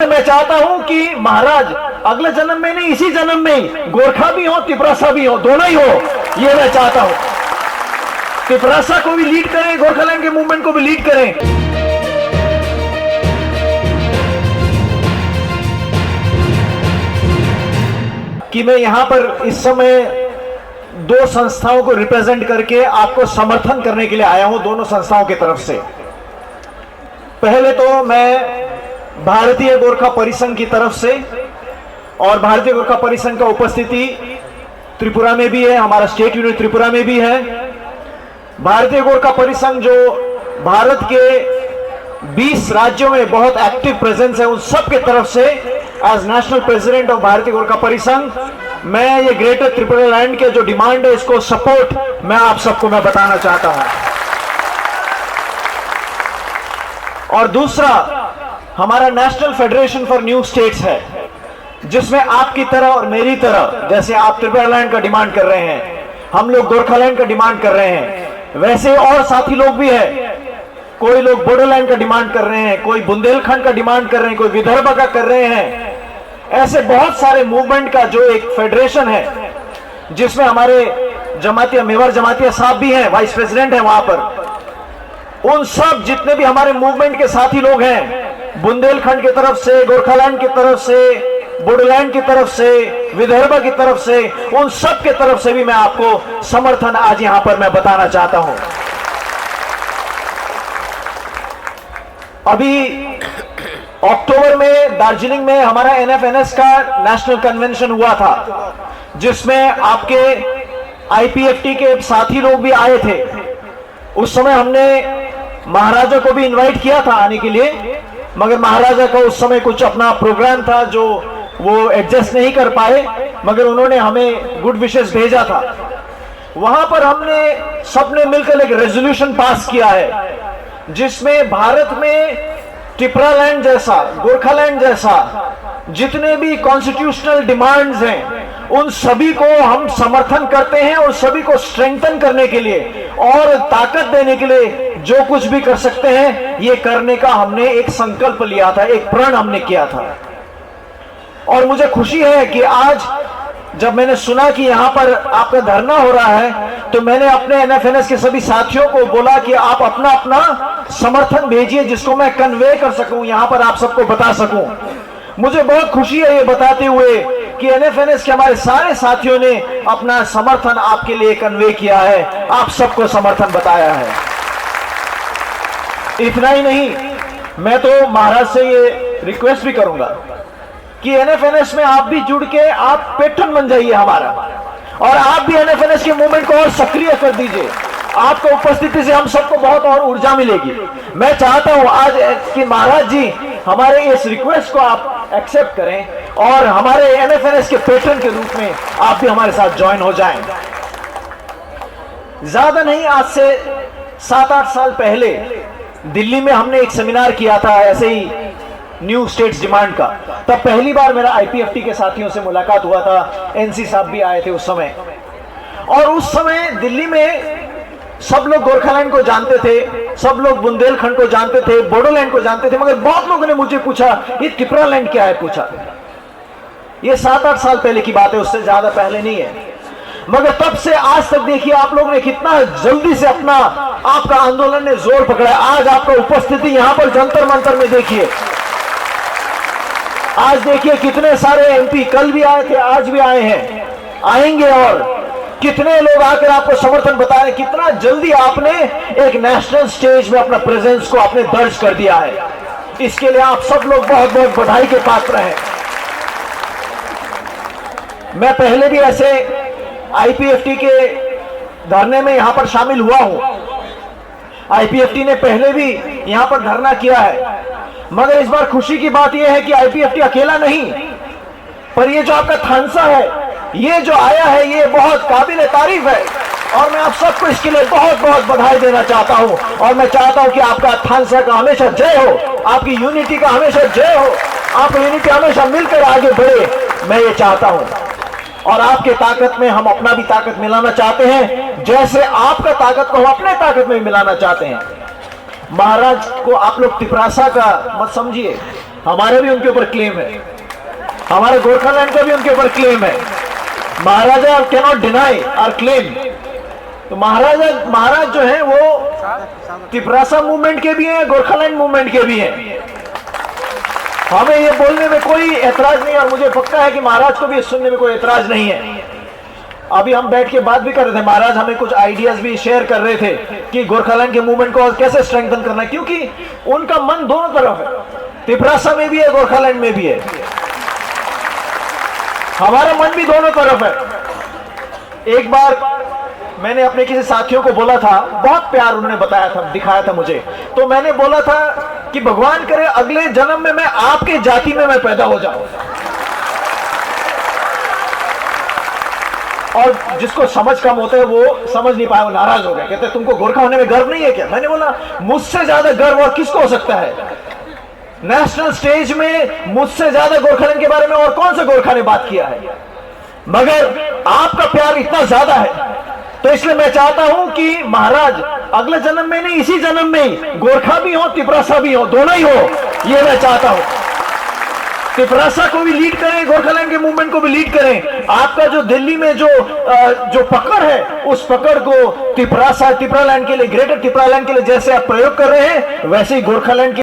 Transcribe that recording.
मैं चाहता हूं कि महाराज अगले जन्म में नहीं, इसी जन्म में ही गोरखा भी हो, तिपरासा भी हो, दोनों ही हो। ये मैं चाहता हूं, तिपरासा को भी लीड करें, गोरखालैंड के मूवमेंट को भी लीड करें। कि मैं यहां पर इस समय दो संस्थाओं को रिप्रेजेंट करके आपको समर्थन करने के लिए आया हूं, दोनों संस्थाओं की तरफ से। पहले तो मैं भारतीय गोरखा परिसंघ की तरफ से, और भारतीय गोरखा परिसंघ का उपस्थिति त्रिपुरा में भी है, हमारा स्टेट यूनिट त्रिपुरा में भी है। भारतीय गोरखा परिसंघ जो भारत के 20 राज्यों में बहुत एक्टिव प्रेजेंस है, उन सब के तरफ से एज नेशनल प्रेसिडेंट ऑफ भारतीय गोरखा परिसंघ मैं ये ग्रेटर त्रिपुरा लैंड के जो डिमांड है, इसको सपोर्ट मैं आप सबको मैं बताना चाहता हूं। और दूसरा, हमारा national federation for new states है, जिसमें आपकी तरह और मेरी तरह, जैसे आप त्रिपुरा लैंड का डिमांड कर रहे हैं, हम लोग गोरखालैंड का डिमांड कर रहे हैं, वैसे और साथी लोग भी हैं। कोई लोग बोडोलैंड का डिमांड कर रहे हैं, कोई बुंदेलखंड का डिमांड कर रहे हैं, कोई विदर्भ का कर रहे हैं। ऐसे बहुत सारे मूवमेंट का जो एक फेडरेशन है, जिसमें हमारे जमातिया, मेवाड़ जमातिया साहब भी हैं, वाइस प्रेसिडेंट हैं वहां पर। उन सब जितने भी हमारे मूवमेंट के साथी लोग हैं, बुंदेलखंड की तरफ से, गोरखालैंड की तरफ से, बोडोलैंड की तरफ से, विदर्भ की तरफ से, उन सब के तरफ से भी मैं आपको समर्थन आज यहां पर मैं बताना चाहता हूं। अभी अक्टूबर में दार्जिलिंग में हमारा एनएफएनएस का नेशनल कन्वेंशन हुआ था, जिसमें आपके आईपीएफटी के साथी लोग भी आए थे। उस समय हमने महाराजा को भी इनवाइट किया था आने के लिए, मगर महाराजा का उस समय कुछ अपना प्रोग्राम था जो वो एडजस्ट नहीं कर पाए, मगर उन्होंने हमें गुड विशेस भेजा था। वहां पर हमने सबने मिलकर एक रेजोल्यूशन पास किया है, जिसमें भारत में त्रिपुरा लैंड जैसा, गोरखालैंड जैसा जितने भी कॉन्स्टिट्यूशनल डिमांड्स हैं, उन सभी को हम समर्थन करते हैं, और सभी को स्ट्रेंथन करने के लिए और ताकत देने के लिए जो कुछ भी कर सकते हैं, ये करने का हमने एक संकल्प लिया था, एक प्रण हमने किया था। और मुझे खुशी है कि आज जब मैंने सुना कि यहां पर आपका धरना हो रहा है, तो मैंने अपने एनएफएनएस के सभी साथियों को बोला कि आप अपना अपना समर्थन भेजिए, जिसको मैं कन्वे कर सकूं, यहां पर आप सबको बता सकूं। मुझे बहुत खुशी है ये बताते हुए कि एनएफएनएस के हमारे सारे साथियों ने अपना समर्थन आपके लिए कन्वे किया है, आप सबको समर्थन बताया है। इतना ही नहीं, मैं तो महाराज से ये रिक्वेस्ट भी करूंगा कि एनएफएनएस में आप भी जुड़ के आप पेट्रन बन जाइए हमारा, और आप भी एनएफएनएस के मूवमेंट को और सक्रिय कर दीजिए। आपको उपस्थिति से हम सबको बहुत और ऊर्जा मिलेगी। मैं चाहता हूं आज कि महाराज जी हमारे इस रिक्वेस्ट को आप एक्सेप्ट करें, और हमारे एनएफएनएस के पेट्रन के रूप में आप भी हमारे साथ ज्वाइन हो जाएं। ज्यादा नहीं, आज से 7-8 साल पहले दिल्ली में हमने एक सेमिनार किया था ऐसे ही न्यू स्टेट्स डिमांड का। तब पहली बार मेरा आईपीएफटी के साथियों से मुलाकात हुआ था, एनसी साहब भी आए थे उस समय। और उस समय दिल्ली में सब लोग गोरखालैंड को जानते थे, सब लोग बुंदेलखंड को जानते थे, बोडोलैंड को जानते थे, मगर बहुत लोगों ने मुझे पूछा ये त्रिपुरा लैंड क्या है, पूछा। ये 7-8 साल पहले की बात है, उससे ज्यादा पहले नहीं है। मगर तब से आज तक देखिए आप लोगों ने कितना जल्दी से अपना आपका आंदोलन ने जोर पकड़ा। आज आपका उपस्थिति यहां पर जंतर मंतर में देखिए, आज देखिए कितने सारे एमपी, कल भी आए थे, आज भी आए हैं, आएंगे, और कितने लोग आकर आपको समर्थन बता रहे हैं। कितना जल्दी आपने एक नेशनल स्टेज में अपना प्रेजेंस को आपने दर्ज कर दिया है, इसके लिए आप सब लोग बहुत बहुत बधाई के पात्र हैं। मैं पहले भी ऐसे आईपीएफटी के धरने में यहां पर शामिल हुआ हूं, आईपीएफटी ने पहले भी यहां पर धरना किया है, मगर इस बार खुशी की बात यह है कि आईपीएफटी अकेला नहीं, पर ये जो आपका थानसा है, ये जो आया है, ये बहुत काबिल तारीफ है, और मैं आप सबको इसके लिए बहुत बहुत बधाई देना चाहता हूं। और मैं चाहता हूं कि आपका थानसा का हमेशा जय हो, आपकी यूनिटी का हमेशा जय हो, आपकी यूनिटी हमेशा मिलकर आगे बढ़े, मैं ये चाहता हूं। और आपके ताकत में हम अपना भी ताकत मिलाना चाहते हैं, जैसे आपका ताकत को हम अपने ताकत में मिलाना चाहते हैं। महाराज को आप लोग तिपरासा का मत समझिए, हमारे भी उनके ऊपर क्लेम है, हमारे गोरखालैंड का भी उनके ऊपर क्लेम है। Maharaja can not deny our claim. तो महाराज जो है वो तिपरासा मूवमेंट के भी हैं, गोरखालैंड मूवमेंट के भी हैं। हमें ये बोलने में कोई एतराज नहीं, और मुझे पक्का है कि महाराज को भी सुनने में कोई एतराज नहीं है। अभी हम बैठ के बात भी कर रहे थे, महाराज हमें कुछ आइडियाज भी शेयर कर रहे थे कि गोरखालैंड के मूवमेंट को कैसे स्ट्रेंथन करना है, क्योंकि उनका मन दोनों तरफ है, तिपरासा में भी है, गोरखालैंड में भी है। हमारा मन भी दोनों तरफ है। एक बार मैंने अपने किसी साथियों को बोला था, बहुत प्यार उन्होंने बताया था, दिखाया था मुझे, तो मैंने बोला था कि भगवान करे अगले जन्म में मैं आपके जाति में मैं पैदा हो जाऊं। और जिसको समझ कम होता है वो समझ नहीं पाया, वो नाराज हो गया, कहते तुमको गोरखा होने में गर्व नहीं है क्या? मैंने बोला मुझसे ज्यादा गर्व और किसको हो सकता है? नेशनल स्टेज में मुझसे ज्यादा गोरखालैंड के बारे में और कौन सा गोरखा ने बात किया है? मगर आपका प्यार इतना ज्यादा है, तो इसलिए मैं चाहता हूं कि महाराज अगले जन्म में नहीं, इसी जन्म में ही गोरखा भी हो, तिपरासा भी हो, दोनों ही हो, ये मैं चाहता हूं। तिपरासा को भी लीड करें, गोरखालैंड के मूवमेंट को भी लीड करें। आपका जो दिल्ली में जो पकड़ है, उस पकड़ को तिपरालैंड के लिए, ग्रेटर तिपरालैंड के लिए जैसे आप प्रयोग कर रहे हैं, वैसे ही गोरखालैंड के